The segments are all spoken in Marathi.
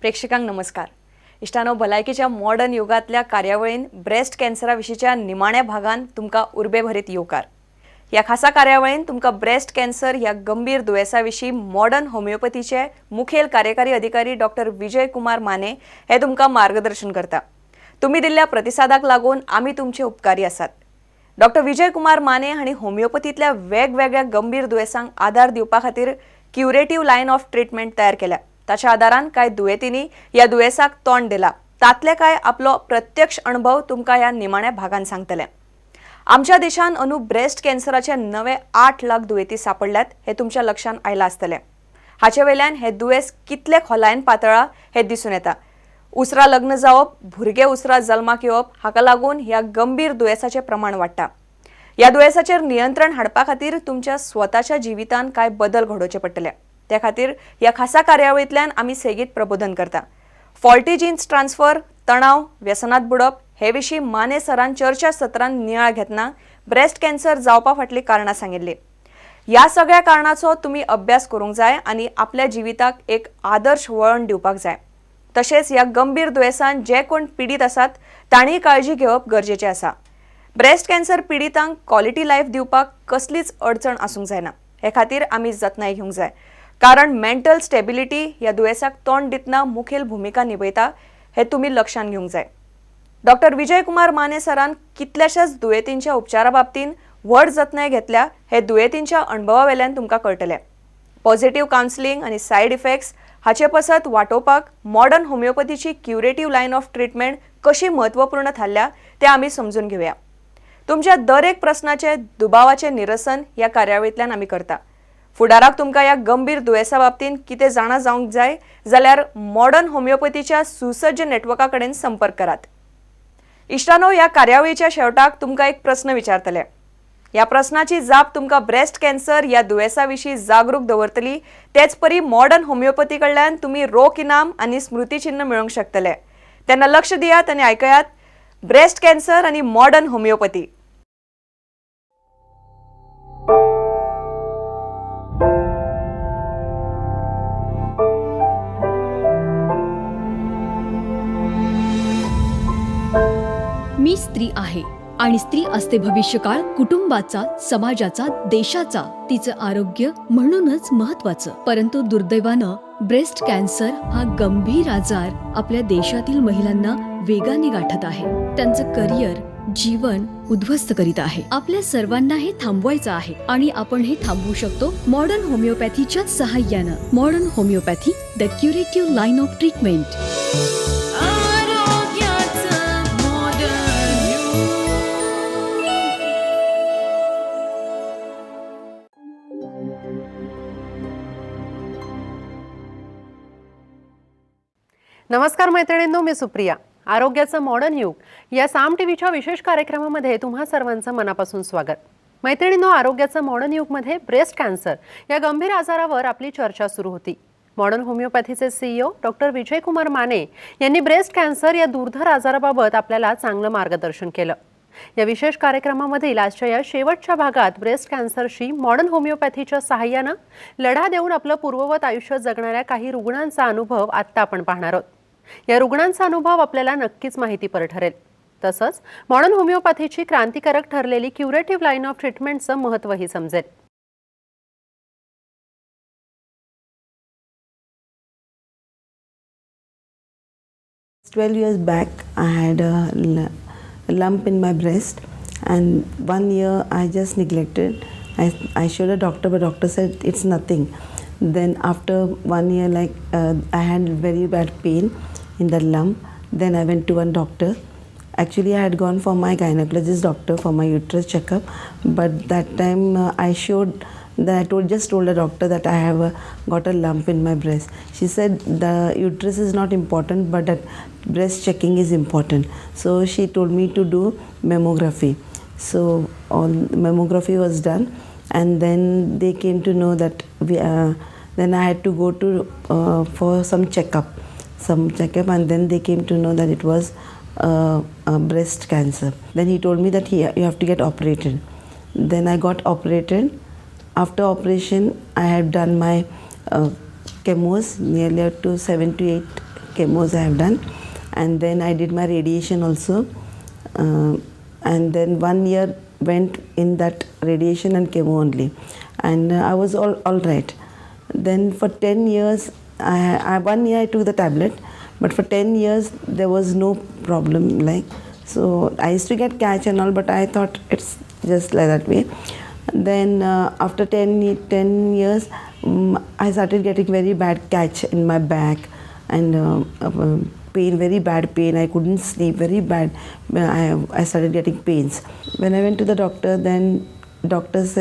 प्रेक्षकांक नमस्कार. इष्टानो भलायकीच्या मॉडर्न युगातल्या कार्यावळीन ब्रेस्ट कॅन्सराविशीच्या निमाण्या भागान तुमका उर्बेभरीत येवकार. या खासा कार्यावळीन तुमका ब्रेस्ट कॅन्सर ह्या गंभीर दुयेसाविशी मॉडर्न होमिओपॅथीचे मुखेल कार्यकारी अधिकारी डॉक्टर विजय कुमार माने हे तुमका मार्गदर्शन करता. तुम्ही दिल्ल्या प्रतिसादाक लागून आम्ही तुमचे उपकारी आसात. डॉक्टर विजय कुमार माने हांणी होमिओपॅथीतल्या वेगवेगळ्या गंभीर दुयेसांक आधार दिवपा खातीर क्युरेटिव्ह लायन ऑफ ट्रीटमेंट तयार केल्या. ताच्या आदारान कांय दुयेंतींनी ह्या दुयेसाक तोंड दिला. तातले कांय आपलो प्रत्यक्ष अनुभव तुमकां ह्या निमाण्या भागान सांगतले. आमच्या देशान अंदू ब्रेस्ट कॅन्सराचे नवे 8 लाख दुयेंती सापडल्यात हे तुमच्या लक्षात आयला आसतले. हाचे वयल्यान हे दुयेस कितले खोलायेन पातळा हे दिसून येता. उसरा लग्न जावप, भुरगे उसरा जल्माक येवप हाका लागून ह्या गंभीर दुयेसाचे प्रमाण वाडटा. ह्या दुयेसाचेर नियंत्रण हाडपा खातीर तुमच्या स्वताच्या जिवितान कांय बदल घडोवचे पडटले. त्या खातीर ह्या खासा कार्यावळींतल्यान आमी सेगीत प्रबोधन करता. फॉल्टी जीन्स ट्रान्सफर, तणाव, व्यसनात बुडप हे विशीं माने सरान चर्चा सत्रांत नियाळ घेतना ब्रेस्ट कॅन्सर जावपा फाटली कारणां सांगिल्ली. ह्या सगळ्या कारणांचो तुमी अभ्यास करूंक जाय आनी आपल्या जिविताक एक आदर्श वळण दिवपाक जाय. तशेंच ह्या गंभीर दुयेसान जे कोण पीडित आसात तांणी काळजी घेवप गरजेचें आसा. ब्रेस्ट कॅन्सर पीडितांक क्वॉलिटी लायफ दिवपाक कसलीच अडचण आसूंक जायना. हे खातीर आमी जतनाय घेवंक जाय. कारण मेंटल स्टेबिलिटी ह्या दुयेसाक तोंड दितना मुखेल भूमिका निभयता हे तुमी लक्षात घेवंक जाय. डॉक्टर विजय कुमार माने सरान कितल्याशाच दुयेंतींच्या उपचारा बाबतीन व्हड जतनाय घेतल्या हे दुयेंतींच्या अणभवा वेल्यान तुमकां कळटलें. पॉझिटिव्ह कावन्सिलिंग आनी सायड इफेक्ट्स हाचे पसत वाटोवपाक मॉडर्न होमिओपॅथीची क्युरेटिव्ह लायन ऑफ ट्रीटमेंट कशी म्हत्वपूर्ण थारल्या ते आमी समजून घेवया. तुमच्या दर एक प्रस्नाचे दुबावाचे निरसन ह्या कार्यावळींतल्यान आमी करता. फुडाराक तुमकां ह्या गंभीर दुयेसा बाबतीन कितें जाणा जावंक जाय जाल्यार मॉडर्न होमिओपॅथीच्या सुसज्ज नेटवर्का कडेन संपर्क करात. इश्टानो, ह्या कार्यावळीच्या शेवटाक तुमकां एक प्रस्न विचारतले. ह्या प्रस्नाची जाप तुमकां ब्रेस्ट कॅन्सर ह्या दुयेसा विशीं जागरूक दवरतली. तेच परी मॉडर्न होमिओपॅथी कडल्यान तुमी रोख इनाम आनी स्मृतिचिन्ह मेळोवंक शकतले. तेन्ना लक्ष दियात आनी आयकयात ब्रेस्ट कॅन्सर आनी मॉडर्न होमिओपॅथी. मी स्त्री आहे आणि स्त्री असते भविष्यकाळ कुटुंबाचा, समाजाचा, देशाचा. तिचं आरोग्य म्हणूनच महत्वाचं. परंतु दुर्दैवानं ब्रेस्ट कॅन्सर हा गंभीर आजार आपल्या देशातील महिलांना वेगाने गाठत आहे. त्यांचं करिअर, जीवन उद्ध्वस्त करीत आहे. आपल्या सर्वांना हे थांबवायचं आहे आणि आपण हे थांबवू शकतो मॉडर्न होमिओपॅथीच्या सहाय्यानं. Modern homeopathy, the curative line of treatment. नमस्कार मैत्रिणींनो, मी सुप्रिया. आरोग्याचं मॉडर्न युग या साम टीव्हीच्या विशेष कार्यक्रमामध्ये तुम्हा सर्वांचं मनापासून स्वागत. मैत्रिणींनो, आरोग्याचं मॉडर्न युगमध्ये ब्रेस्ट कॅन्सर या गंभीर आजारावर आपली चर्चा सुरू होती. Modern होमिओपॅथीचे CEO doctor Vijay Kumar Mane यांनी ब्रेस्ट कॅन्सर या दुर्धर आजाराबाबत आपल्याला चांगलं मार्गदर्शन केलं. या विशेष कार्यक्रमामधील आजच्या या शेवटच्या भागात ब्रेस्ट कॅन्सरशी मॉडर्न होमिओपॅथीच्या सहाय्यानं लढा देऊन आपलं पूर्ववत आयुष्य जगणाऱ्या काही रुग्णांचा अनुभव आत्ता आपण पाहणार आहोत. या रुग्णांचा अनुभव आपल्याला नक्कीच माहितीपर ठरेल. तसंच मॉडर्न होमिओपॅथीची क्रांतिकारक ठरलेली क्युरेटिव्ह लाईन ऑफ ट्रीटमेंटचं महत्त्वही समजेल. Twelve years back, I had a lump in my breast, and 1 year I just neglected. I showed a doctor, but doctor said it's nothing. Then after 1 year, I had very bad pain in the lump. Then I went to one doctor. Actually, I had gone for my gynecologist doctor for my uterus checkup, but that time I just told the doctor that I have got a lump in my breast. She said the uterus is not important, but that breast checking is important. So she told me to do mammography. So all mammography was done, and then they came to know that then I had to go to for some checkup, and then they came to know that it was breast cancer. Then he told me that you have to get operated. Then I got operated. After operation, I had done my chemos, nearly up to 7 to 8 chemos I have done, and then I did my radiation also, and then 1 year went in that radiation and chemo only, and I was all right. Then for 10 years, 1 year I took the tablet, but for 10 years there was no problem. Like, so I used to get catch and all, but I thought it's just like that way. Then after 10 years, I started getting very bad catch in my back, and pain, very bad pain. I couldn't sleep, very bad. I started getting pains. When I went to the doctor, then doctors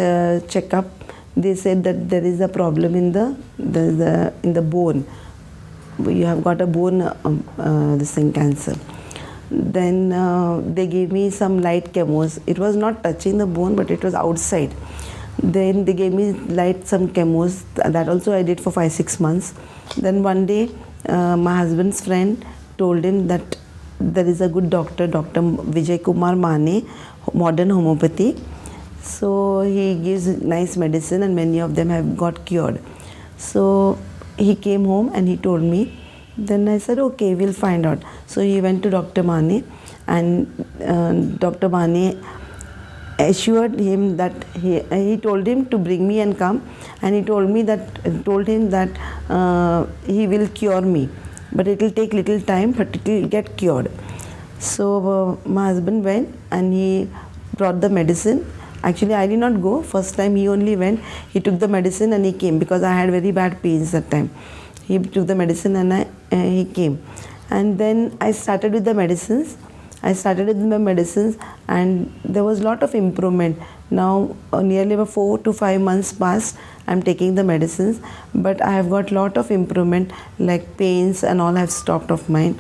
check up. They said that there is a problem in the bone. You have got a bone this thing, cancer. Then they gave me some light chemos. It was not touching the bone, but it was outside. Then they gave me some chemos. That also I did for 5-6 months. Then one day, my husband's friend told him that there is a good doctor, Dr. Vijay Kumar Mane, modern homeopathy. So he gives nice medicine, and many of them have got cured. So he came home and he told me. Then I said, okay, we'll find out. So he went to Dr. Mane, and Dr. Mane assured him that he told him to bring me and come, and he told him that he will cure me, but it will take little time, but it will get cured. So my husband went and he brought the medicine. Actually, I did not go. First time he only went. He took the medicine and he came, because I had very bad pains that time. He took the medicine and he came. And then I started with the medicines. And there was a lot of improvement. Now nearly about 4 to 5 months passed. I'm taking the medicines, but I have got lot of improvement, like pains and all have stopped of mine.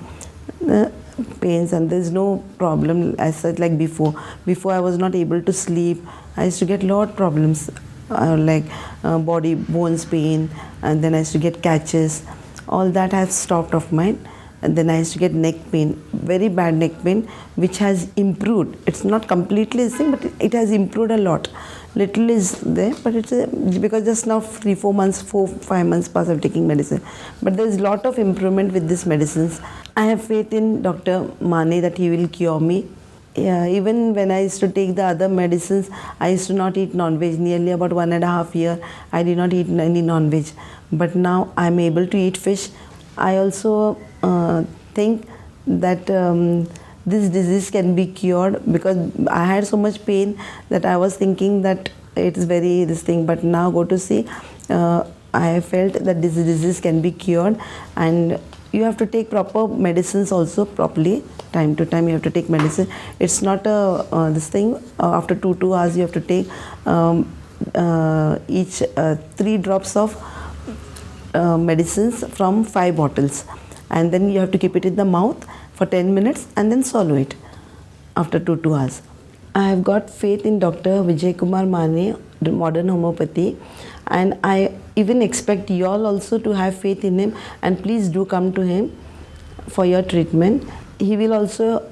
Pains, and there's no problem as such like before. Before I was not able to sleep. I used to get lot problems, like body bones pain, and then I used to get catches. All that has stopped of mine. And then I used to get neck pain, very bad neck pain, which has improved. It's not completely the same, but it has improved a lot. Little is there, but it's because just now 4 months, 5 months past of taking medicine. But there is lot of improvement with these medicines. I have faith in Dr. Mane that he will cure me. Yeah, even when I used to take the other medicines, I used to not eat non-veg. Nearly about 1.5 years, I did not eat any non-veg. But now I am able to eat fish. I also think that this disease can be cured, because I had so much pain that I was thinking that it's very this thing. But now go to see, I felt that this disease can be cured, and you have to take proper medicines also properly. Time to time you have to take medicine. It's not this thing. After 2 hours you have to take each 3 drops of medicines from 5 bottles, and then you have to keep it in the mouth for 10 minutes and then swallow it after 2 hours. I have got faith in Dr. Vijay Kumar Mane, modern homeopathy, and I even expect you all also to have faith in him, and please do come to him for your treatment. He will also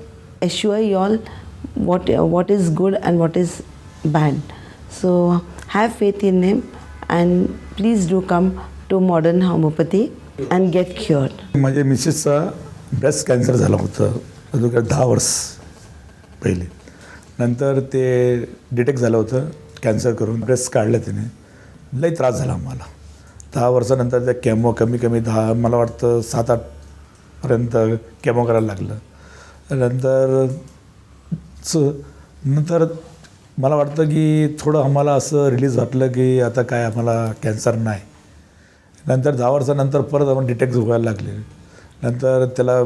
assure you all what is good and what is bad. So have faith in him, and please do come to modern homeopathy and get cured. माझ्या मिसेसचा ब्रेस्ट कॅन्सर झाला होतं अगोदर 10 वर्ष पहिले. नंतर ते डिटेक्ट झालं होतं कॅन्सर करून ब्रेस्ट काढलं त्याने. लई त्रास झाला आम्हाला. 10 वर्षानंतर त्या केमो कमी 10 मला वाटतं 7-8 पर्यंत केमो करायला लागलं. नंतर मला वाटतं की थोडं आम्हाला असं रिलीज वाटलं की आता काय आम्हाला कॅन्सर नाही. नंतर 10 वर्षानंतर परत आपण डिटेक्ट व्हायला लागले. नंतर त्याला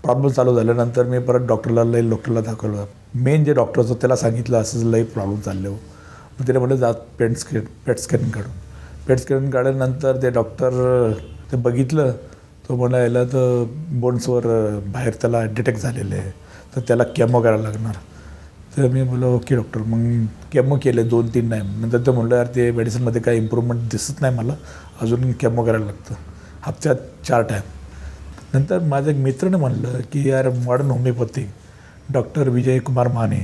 प्रॉब्लेम चालू झाल्यानंतर मी परत डॉक्टरला दाखवलं. मेन जे डॉक्टर होतं त्याला सांगितलं असं लई प्रॉब्लेम चालले हो. मग त्याने म्हटलं जात पेट स्कॅन काढल्यानंतर ते डॉक्टर ते बघितलं. तो म्हणला याला तर बोन्सवर बाहेर त्याला डिटेक्ट झालेलं आहे, तर त्याला केमो करायला लागणार. तर मी बोललो ओके डॉक्टर. मग केमो केले 2-3 नाही. नंतर ते म्हणलं यार ते मेडिसिनमध्ये काही इम्प्रूव्हमेंट दिसत नाही मला, अजून केमो करायला लागतं हप्त्यात 4 टाईम. नंतर माझ्या एक मित्राने म्हणलं की यार modern homeopathic doctor Vijay Kumar Mane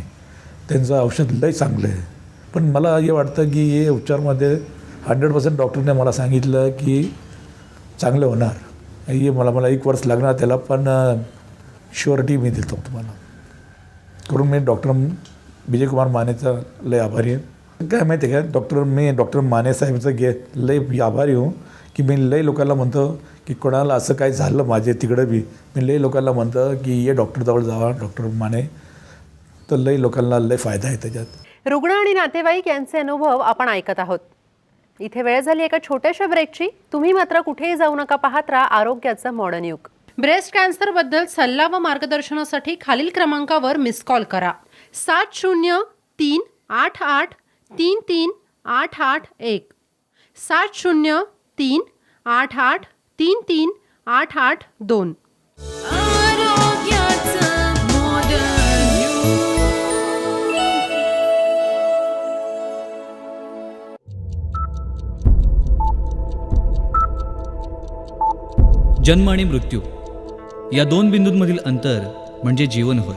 त्यांचं औषध लई चांगलं आहे. पण मला हे वाटतं की हे उपचारमध्ये 100% डॉक्टरने मला सांगितलं की चांगलं होणार. हे मला 1 वर्ष लागणार त्याला, पण शुअरिटी मी देतो तुम्हाला करून. मी डॉक्टर विजय कुमार मानेचा लय आभारी आहे. काय माहिती आहे का, मी डॉक्टर माने साहेबांचं लय आभारी हो, की मी लय लोकांना म्हणतो की कोणाला असं काय झालं माझे तिकडं बी, मी लय लोकांना म्हणतो की ये डॉक्टरजवळ जावा, डॉक्टर माने, तर लय लोकांना लय फायदा आहे त्याच्यात. रुग्ण आणि नातेवाईक यांचे अनुभव आपण ऐकत आहोत. इथे वेळ झाली एका छोट्याशा ब्रेकची. तुम्ही मात्र कुठेही जाऊ नका, पाहत राहा आरोग्याचं मॉडर्न युग. ब्रेस्ट कॅन्सर बद्दल सल्ला व मार्गदर्शनासाठी खालील क्रमांकावर मिस कॉल करा. 7038833881 7038833882. जन्म आणि मृत्यू या 2 बिंदूंमधील अंतर म्हणजे जीवन होय.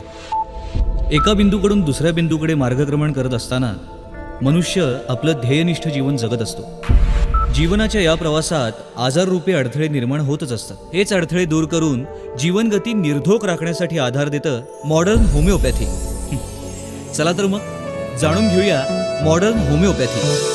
एका बिंदूकडून दुसऱ्या बिंदूकडे मार्गक्रमण करत असताना मनुष्य आपलं ध्येयनिष्ठ जीवन जगत असतो. जीवनाच्या या प्रवासात आजाररूपी अडथळे निर्माण होतच असतात. हेच अडथळे दूर करून जीवनगती निर्धोक राखण्यासाठी आधार देतं मॉडर्न होमिओपॅथी. चला तर मग जाणून घेऊया मॉडर्न होमिओपॅथी.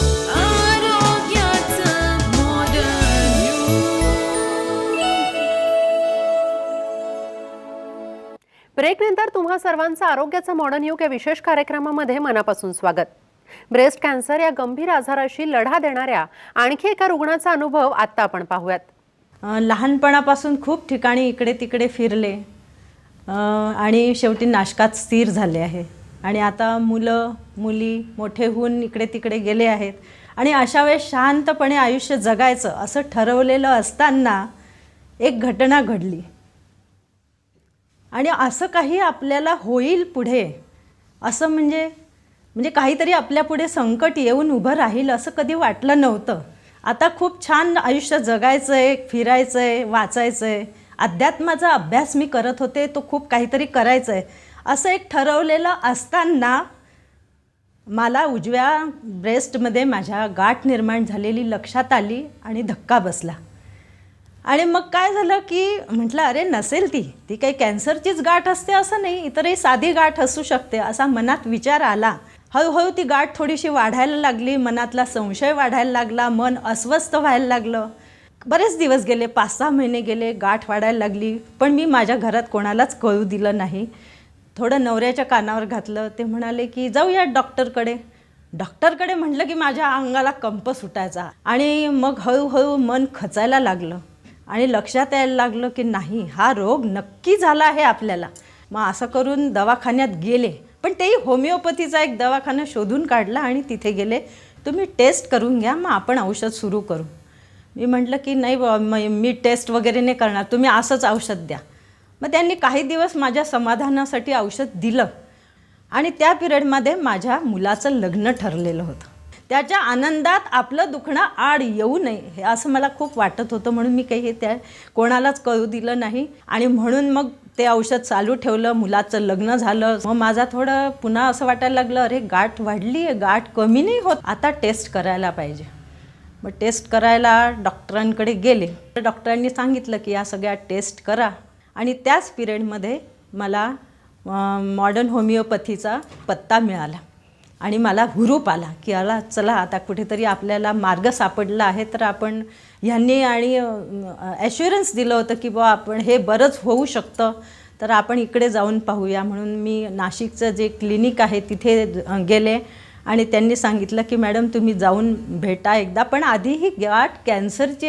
ब्रेकनंतर तुम्हा सर्वांचं आरोग्याचं मॉडर्न युग या विशेष कार्यक्रमामध्ये मनापासून स्वागत. ब्रेस्ट कॅन्सर या गंभीर आजाराशी लढा देणाऱ्या आणखी एका रुग्णाचा अनुभव आत्ता आपण पाहूयात. लहानपणापासून खूप ठिकाणी इकडे तिकडे फिरले आणि शेवटी नाशकात स्थिर झाले आहे. आणि आता मुलं मुली मोठे होऊन इकडे तिकडे गेले आहेत. आणि अशा वेळेस शांतपणे आयुष्य जगायचं असं ठरवलेलं असताना एक घटना घडली. आणि असं काही आपल्याला होईल पुढे, असं म्हणजे काहीतरी आपल्या पुढे संकट येऊन उभं राहील असं कधी वाटलं नव्हतं. आता खूप छान आयुष्य जगायचं आहे, फिरायचं आहे, वाचायचं आहे, अध्यात्माचा अभ्यास मी करत होते, तो खूप काहीतरी करायचं आहे असं एक ठरवलेलं असताना मला उजव्या ब्रेस्टमध्ये माझ्या गाठ निर्माण झालेली लक्षात आली आणि धक्का बसला. आणि मग काय झालं की म्हटलं अरे नसेल ती काही कॅन्सरचीच गाठ असते असं नाही, इतरही साधी गाठ असू शकते असा मनात विचार आला. हळूहळू ती गाठ थोडीशी वाढायला लागली, मनातला संशय वाढायला लागला, मन अस्वस्थ व्हायला लागलं. बरेच दिवस गेले, 5-6 महिने गेले, गाठ वाढायला लागली. पण मी माझ्या घरात कोणालाच कळू दिलं नाही. थोडं नवऱ्याच्या कानावर घातलं. ते म्हणाले की जाऊया डॉक्टरकडे म्हटलं की माझ्या अंगाला कंप सुटायचा. आणि मग हळूहळू मन खचायला लागलं आणि लक्षात यायला लागलं की नाही, हा रोग नक्की झाला आहे आपल्याला. मग असं करून दवाखान्यात गेले, पण तेही होमिओपॅथीचा एक दवाखाना शोधून काढला आणि तिथे गेले. तुम्ही टेस्ट करून घ्या, मग आपण औषध सुरू करू. मी म्हटलं की नाही बाबा, मी टेस्ट वगैरे नाही करणार, तुम्ही असंच औषध द्या. मग त्यांनी काही दिवस माझ्या समाधानासाठी औषध दिलं. आणि त्या पिरियडमध्ये माझ्या मुलाचं लग्न ठरलेलं होतं. त्याच्या आनंदात आपलं दुखणं आड येऊ नये हे असं मला खूप वाटत होतं, म्हणून मी काही त्या कोणालाच कळू दिलं नाही. आणि म्हणून मग ते औषध चालू ठेवलं. मुलाचं लग्न झालं. मग माझा थोडं पुन्हा असं वाटायला लागलं, अरे गाठ वाढली आहे, गाठ कमी नाही होत, आता टेस्ट करायला पाहिजे. मग टेस्ट करायला डॉक्टरांकडे गेले. तर डॉक्टरांनी सांगितलं की या सगळ्या टेस्ट करा. आणि त्याच पिरियडमध्ये मला मॉडर्न होमिओपॅथीचा पत्ता मिळाला आणि मला हुरूप आला की चला आता कुठेतरी आपल्याला मार्ग सापडला आहे. तर आपण ह्यांनी आणि ॲश्युरन्स दिलं होतं की बुवा आपण हे बरंच होऊ शकतं, तर आपण इकडे जाऊन पाहूया. म्हणून मी नाशिकचं जे क्लिनिक आहे तिथे गेले आणि त्यांनी सांगितलं की मॅडम तुम्ही जाऊन भेटा एकदा, पण आधी ही गाठ कॅन्सरची